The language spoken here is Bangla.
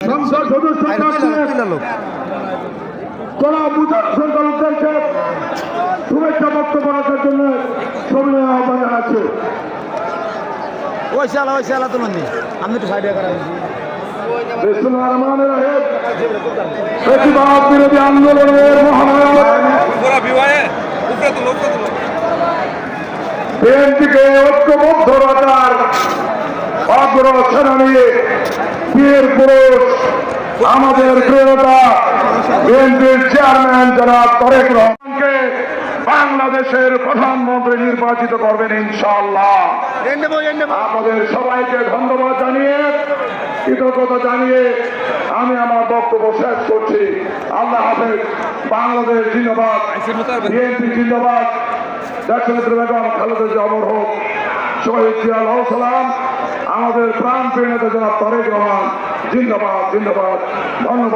সংসদ সদস্য সংখ্যালঘুদেরকে শুভেচ্ছা বক্তব্য রাখার জন্য সবিনয় আহ্বান জানাচ্ছে। ওই শালা তুলুন আমি একটু সাইডে করা প্রতিবাদ বিরোধী আন্দোলনের বিএনপিকে ঐক্যবদ্ধ রাখার আগ্রহ জানিয়ে বীর পুরুষ আমাদের প্রিয়তা বিএনপির চেয়ারম্যান জনাব তারেক রহমানকে বাংলাদেশের প্রধানমন্ত্রী নির্বাচিত করবেন ইনশাআল্লাহ। আমাদের সবাইকে ধন্যবাদ জানিয়ে কৃতজ্ঞতা জানিয়ে আমি আমার বক্তব্য শেষ করছি। আল্লাহ হাফেজ। বাংলাদেশ জিন্দাবাদ, বিএনপি জিন্দাবাদ, দেশনেত্রী বেগম খালেদা জিয়া অমর হোক, শহীদ জিয়াউল সালাম, আমাদের প্রাণ প্রিয় নেতা জনাব তারেক রহমান জিন্দাবাদ জিন্দাবাদ। ধন্যবাদ।